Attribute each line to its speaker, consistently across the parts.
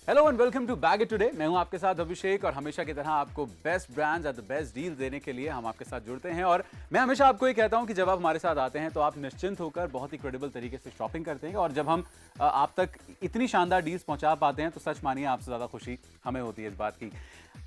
Speaker 1: Hello and welcome to bag it today. मैं हूं आपके साथ अभिषेक और हमेशा की तरह आपको best brands at the best deal देने के लिए हम आपके साथ जुड़ते हैं। और मैं हमेशा आपको ये कहता हूं कि जब आप हमारे साथ आते हैं तो आप निश्चिंत होकर बहुत ही क्रेडिबल तरीके से शॉपिंग करते हैं। और जब हम आप तक इतनी शानदार डील्स पहुंचा पाते हैं तो सच मानिए आपसे ज़्यादा खुशी हमें होती है इस बात की।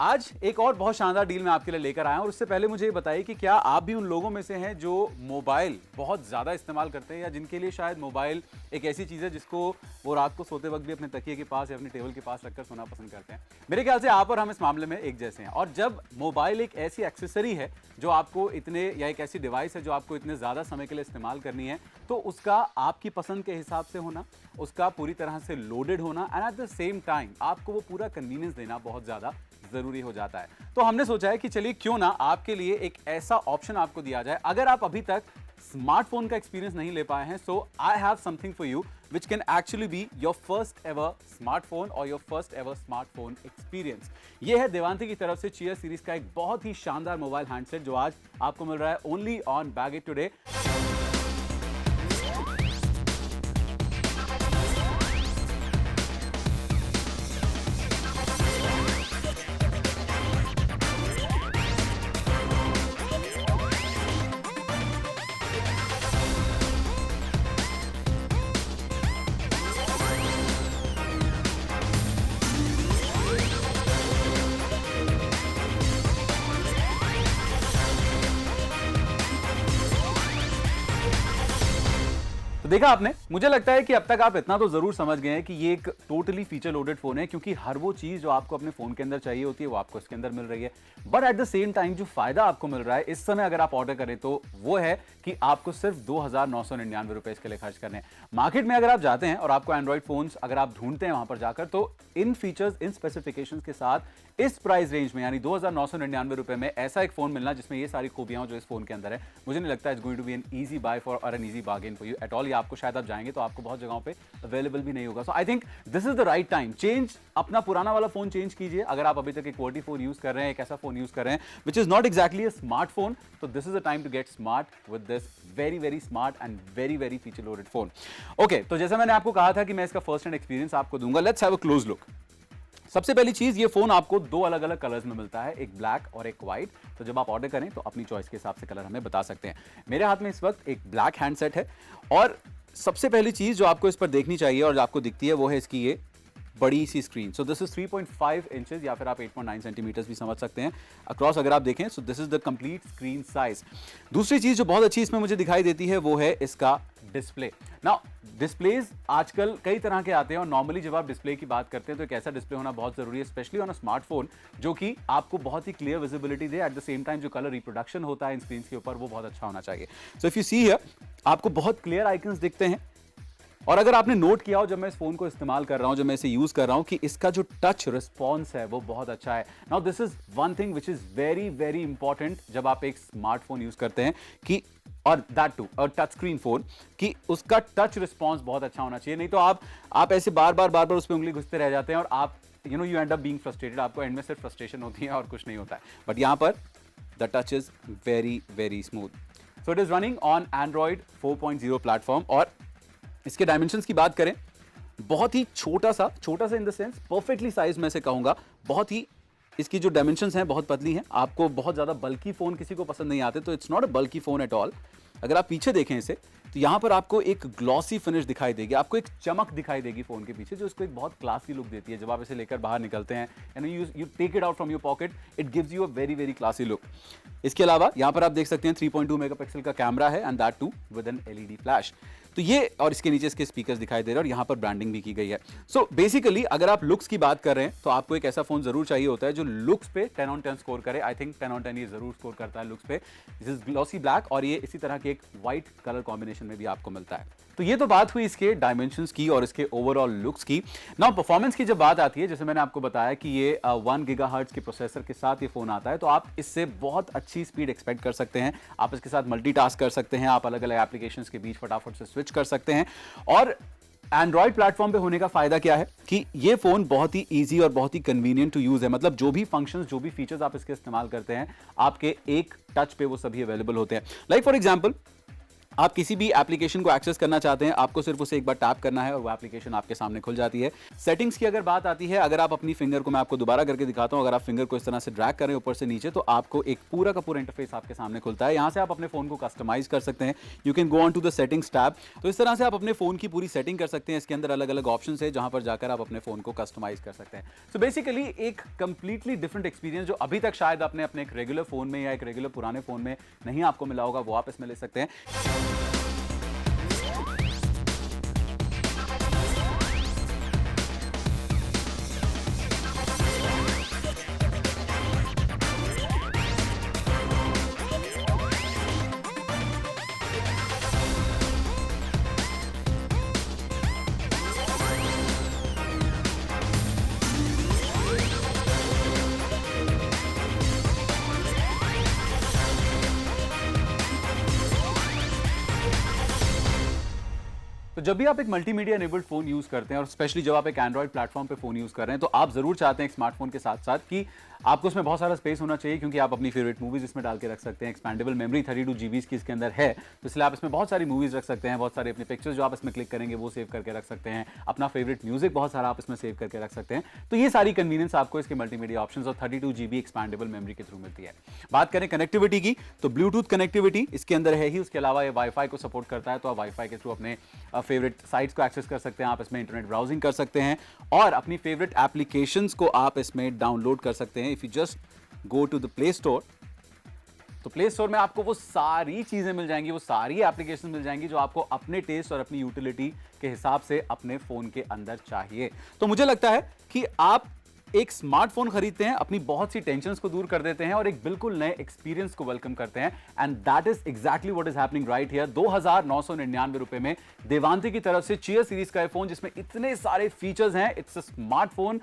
Speaker 1: आज एक और बहुत शानदार डील मैं आपके लिए लेकर आया हूं। और उससे पहले मुझे ये बताइए कि क्या आप भी उन लोगों में से हैं जो मोबाइल बहुत ज़्यादा इस्तेमाल करते हैं, या जिनके लिए शायद मोबाइल एक ऐसी चीज़ है जिसको वो रात को सोते वक्त भी अपने तकिए के पास या अपने टेबल के पास रखकर सोना पसंद करते हैं। मेरे ख्याल से आप और हम इस मामले में एक जैसे हैं। और जब मोबाइल एक ऐसी एक्सेसरी है जो आपको इतने, या एक ऐसी डिवाइस है जो आपको इतने ज़्यादा समय के लिए इस्तेमाल करनी है, तो उसका आपकी पसंद के हिसाब से होना, उसका पूरी तरह से लोडेड होना and eight the same time आपको वो पूरा कन्वीनियंस देना बहुत ज़्यादा ज़रूरी हो जाता है। तो हमने सोचा है कि चलिए क्यों ना आपके लिए एक ऐसा ऑप्शन आपको दिया जाए। अगर आप अभी तक स्मार्टफोन का एक्सपीरियंस नहीं ले पाए हैं, so I have something for you which can actually be your first ever smartphone or your first ever smartphone experience। ये है देवांती की तरफ से चीयर सीरीज का एक बहुत ही शानदार मोबाइल हैंडसेट जो आज आपको मिल रहा है only on bag it today. तो देखा आपने, मुझे लगता है कि अब तक आप इतना तो जरूर समझ गए हैं कि ये एक टोटली फीचर लोडेड फोन है, क्योंकि हर वो चीज जो आपको अपने फोन के अंदर चाहिए होती है वो आपको इसके अंदर मिल रही है। But at the same time जो फायदा आपको मिल रहा है इस समय अगर आप ऑर्डर करें तो वो है कि आपको सिर्फ 2,999 रुपए इसके लिए खर्च करने हैं। मार्केट में अगर आप जाते हैं और आपको एंड्रॉइड फोन्स अगर आप ढूंढते हैं वहां पर जाकर, तो इन फीचर्स, इन स्पेसिफिकेशंस के साथ इस प्राइस रेंज में यानी 2,999 रुपए में ऐसा एक फोन मिलना जिसमें ये सारी खूबियां जो इस फोन के अंदर है, मुझे नहीं लगता it's going to be an easy buy for or an easy bargain for you at all. आपको शायद आप जाएंगे तो आपको बहुत जगहों पे अवेलेबल भी नहीं होगा। So I think this is the right time. Change अपना पुराना वाला फोन चेंज कीजिए। अगर आप अभी तक एक QWERTY फोन यूज कर रहे हैं, एक ऐसा फोन यूज कर रहे हैं which is not exactly a smartphone, तो this is the time to get smart with this very very smart and very very feature loaded phone. Okay, तो जैसा मैंने आपको कहा था कि मैं इसका फर्स्ट हैंड एक्सपीरियंस आपको दूंगा, let's have a close look. सबसे पहली चीज, ये फोन आपको दो अलग अलग कलर्स में मिलता है, एक ब्लैक और एक व्हाइट। तो जब आप ऑर्डर करें तो अपनी चॉइस के हिसाब से कलर हमें बता सकते हैं। मेरे हाथ में इस वक्त एक ब्लैक हैंडसेट है, और सबसे पहली चीज जो आपको इस पर देखनी चाहिए और जो आपको दिखती है वो है इसकी ये बड़ी सी screen. So this is 3.5 inches या फिर आप 8.9 सेंटीमीटर्स भी समझ सकते हैं अक्रॉस अगर आप देखें। सो this is the complete screen size. दूसरी चीज जो बहुत अच्छी इसमें मुझे दिखाई देती है वो है इसका डिस्प्ले। नाउ डिस्प्लेज आजकल कई तरह के आते हैं, और नॉर्मली जब आप डिस्प्ले की बात करते हैं तो एक ऐसा डिस्प्ले होना बहुत जरूरी है, स्पेशली ऑन अ स्मार्टफोन, जो कि आपको बहुत ही क्लियर विजिबिलिटी दे। एट द सेम टाइम जो कलर रिप्रोडक्शन होता है इन स्क्रीन के ऊपर वो बहुत अच्छा होना चाहिए। So if you see here, आपको बहुत क्लियर आइकन्स दिखते हैं। और अगर आपने नोट किया हो जब मैं इस फोन को इस्तेमाल कर रहा हूं, जब मैं इसे यूज कर रहा हूं, कि इसका जो टच रिस्पॉन्स है वो बहुत अच्छा है। Now this is one thing which is very very important जब आप एक स्मार्टफोन यूज करते हैं, कि और दैट टू और टच स्क्रीन फोन, कि उसका टच रिस्पॉन्स बहुत अच्छा होना चाहिए। नहीं तो आप ऐसे बार बार उस पर उंगली घुसते रह जाते हैं और आप you and up being frustrated. आपको एंड में सिर्फ फ्रस्ट्रेशन होती है और कुछ नहीं होता है। बट यहां पर the touch is very very smooth. So it is running on Android 4.0 platform. और इसके डायमेंशंस की बात करें, बहुत ही छोटा सा in the sense perfectly size मैं से कहूंगा। बहुत ही इसकी जो डायमेंशंस हैं बहुत पतली हैं। आपको बहुत ज़्यादा बल्कि फ़ोन किसी को पसंद नहीं आते, तो इट्स नॉट अ बल्कि फ़ोन एट ऑल। अगर आप पीछे देखें इसे, तो यहाँ पर आपको एक ग्लॉसी फिनिश दिखाई देगी, आपको एक चमक दिखाई देगी फ़ोन के पीछे, जो इसको एक बहुत क्लासी लुक देती है। जब आप इसे लेकर बाहर निकलते हैं and you take it out from your pocket, it gives you a very very classy look. इसके अलावा यहाँ पर आप देख सकते हैं 3.2 मेगापिक्सल का कैमरा है, and that too with an LED flash. तो ये, और इसके नीचे इसके स्पीकर्स दिखाई दे रहे हैं, और यहाँ पर ब्रांडिंग भी की गई है। सो बेसिकली अगर आप लुक्स की बात कर रहे हैं तो आपको एक ऐसा फोन जरूर चाहिए होता है जो लुक्स पे 10 on 10 स्कोर करे। आई थिंक 10 on 10 ये जरूर स्कोर करता है लुक्स पे। दिस इज ग्लॉसी ब्लैक, और ये इसी तरह के एक व्हाइट कलर कॉम्बिनेशन में भी आपको मिलता है। तो ये तो बात हुई इसके डायमेंशंस की और इसके ओवरऑल लुक्स की। नाउ परफॉर्मेंस की जब बात आती है, जैसे मैंने आपको बताया कि ये 1 गीगाहर्ट्ज के प्रोसेसर के साथ ये फोन आता है, तो आप इससे बहुत अच्छी स्पीड एक्सपेक्ट कर सकते हैं। आप इसके साथ मल्टीटास्क कर सकते हैं, आप अलग अलग एप्लीकेशंस के बीच फटाफट से स्विच कर सकते हैं। और एंड्रॉइड प्लेटफॉर्म पे होने का फायदा क्या है कि ये फोन बहुत ही इजी और बहुत ही कन्वीनियंट टू यूज है। मतलब जो भी फंक्शंस, जो भी फीचर्स आप इसके इस्तेमाल करते हैं, आपके एक टच पे वो सभी अवेलेबल होते हैं। लाइक फॉर एग्जांपल, आप किसी भी एप्लीकेशन को एक्सेस करना चाहते हैं, आपको सिर्फ उसे एक बार टैप करना है और वो एप्लीकेशन आपके सामने खुल जाती है। सेटिंग्स की अगर बात आती है, अगर आप अपनी फिंगर को, मैं आपको दोबारा करके दिखाता हूं, अगर आप फिंगर को इस तरह से ड्रैग करें ऊपर से नीचे, तो आपको एक पूरा का पूरा इंटरफेस आपके सामने खुलता है। यहां से आप अपने फोन को कस्टमाइज कर सकते हैं। You can go on to the settings tab. तो इस तरह से आप अपने फोन की पूरी सेटिंग कर सकते हैं। इसके अंदर अलग अलग ऑप्शन है जहां पर जाकर आप अपने फोन को कस्टमाइज कर सकते हैं। सो बेसिकली एक कंप्लीटली डिफरेंट एक्सपीरियंस जो अभी तक शायद आपने अपने एक रेगुलर फोन में या एक रेगुलर पुराने फोन में नहीं आपको मिला होगा, वो आप इसमें ले सकते हैं। तो जब भी आप एक मल्टीमीडिया इनेबल्ड फोन यूज करते हैं और स्पेशली जब आप एक एंड्रॉइड प्लेटफॉर्म पे फोन यूज कर रहे हैं, तो आप जरूर चाहते हैं एक स्मार्टफोन के साथ साथ कि आपको उसमें बहुत सारा स्पेस होना चाहिए, क्योंकि आप अपनी फेवरेट मूवीज इसमें डाल के रख सकते हैं। एक्सपैंडेबल मेमोरी 32 GB की इसके अंदर है, तो इसलिए आप इसमें बहुत सारी मूवीज रख सकते हैं, बहुत सारे अपने पिक्चर्स जो आप इसमें क्लिक करेंगे वो सेव करके रख सकते हैं, अपना फेवरेट म्यूजिक बहुत सारा आप इसमें सेव करके रख सकते हैं। तो ये सारी कन्वीनियंस आपको इसके मल्टीमीडिया ऑप्शन और 32 GB एक्सपैंडेबल मेमोरी के थ्रू मिलती है। बात करें कनेक्टिविटी की, तो ब्लूटूथ कनेक्टिविटी इसके अंदर है ही, उसके अलावा ये वाईफाई को सपोर्ट करता है, तो आप वाईफाई के थ्रू अपने फेवरेट साइट्स को एक्सेस कर सकते हैं, आप इसमें इंटरनेट ब्राउजिंग कर सकते हैं और अपनी फेवरेट एप्लीकेशंस को आप इसमें डाउनलोड कर सकते हैं। If you just go to the play store, तो प्ले स्टोर में आपको वो सारी चीजें मिल जाएंगी, वो सारी एप्लीकेशन मिल जाएंगी जो आपको अपने टेस्ट और अपनी यूटिलिटी के हिसाब से अपने फोन के अंदर चाहिए। तो मुझे लगता है कि आप एक स्मार्टफोन खरीदते हैं, अपनी बहुत सी टेंशन्स को दूर कर देते हैं और एक बिल्कुल नए एक्सपीरियंस को वेलकम करते हैं, and that is exactly what is happening right here. 2999 रुपए में देवांती की तरफ से चीयर सीरीज का फोन, जिसमें इतने सारे फीचर्स हैं। It's a smartphone.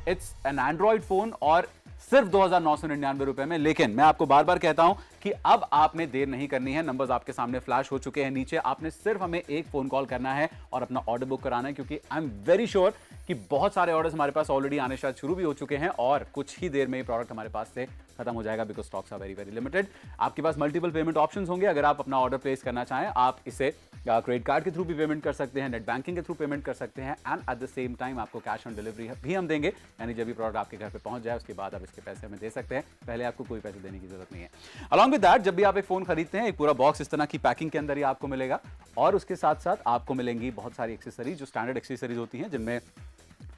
Speaker 1: It's an Android phone और सिर्फ 2999 रुपए में। लेकिन मैं आपको बार बार कहता हूं कि अब आपने देर नहीं करनी है। नंबर्स आपके सामने फ्लैश हो चुके हैं नीचे। आपने सिर्फ हमें एक फोन कॉल करना है और अपना ऑर्डर बुक कराना है, क्योंकि आई एम वेरी श्योर कि बहुत सारे ऑर्डर्स हमारे पास ऑलरेडी आने शायद शुरू भी हो चुके हैं और कुछ ही देर में ये प्रोडक्ट हमारे पास से खत्म हो जाएगा, because stocks are very very limited. आपके पास मल्टीपल पेमेंट ऑप्शंस होंगे। अगर आप अपना ऑर्डर प्लेस करना चाहें, आप इसे क्रेडिट कार्ड के थ्रू भी पेमेंट कर सकते हैं, नेट बैंकिंग के थ्रू पेमेंट कर सकते हैं, and eight the same time आपको कैश ऑन डिलीवरी भी हम देंगे। यानी जब भी प्रोडक्ट आपके घर पे पहुंच जाए उसके बाद आप इसके पैसे हमें दे सकते हैं, पहले आपको कोई पैसे देने की जरूरत नहीं है। अलॉन्ग विद दैट, जब भी आप एक फोन खरीदते हैं, एक पूरा बॉक्स इस तरह की पैकिंग के अंदर ही आपको मिलेगा और उसके साथ साथ आपको मिलेंगी बहुत सारी एक्सेसरीज जो स्टैंडर्ड एक्सेसरीज होती हैं, जिनमें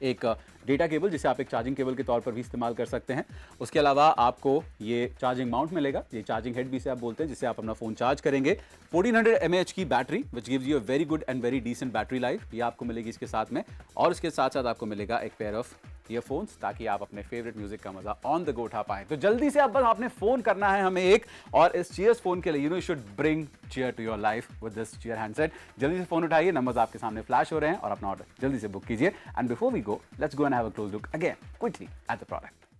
Speaker 1: एक डेटा केबल जिसे आप एक चार्जिंग केबल के तौर पर भी इस्तेमाल कर सकते हैं। उसके अलावा आपको ये चार्जिंग माउंट मिलेगा, ये चार्जिंग हेड भी इसे आप बोलते हैं, जिससे आप अपना फोन चार्ज करेंगे। 1400 mAh की battery which gives you a very good and very decent battery life, ये आपको मिलेगी इसके साथ में। और इसके साथ साथ आपको मिलेगा एक पेयर ऑफ ईयरफोन्स, ताकि आप अपने फेवरेट म्यूजिक का मजा ऑन द गो उठा पाएं। तो जल्दी से अब बस आपने फोन करना है हमें एक, और इस चीयर्स फोन के लिए you should bring cheer to your life with this cheer handset. जल्दी से फोन उठाइए, नंबर्स आपके सामने फ्लैश हो रहे हैं और अपना ऑर्डर जल्दी से बुक कीजिए। And before we go, let's go and have a close look again quickly at the product.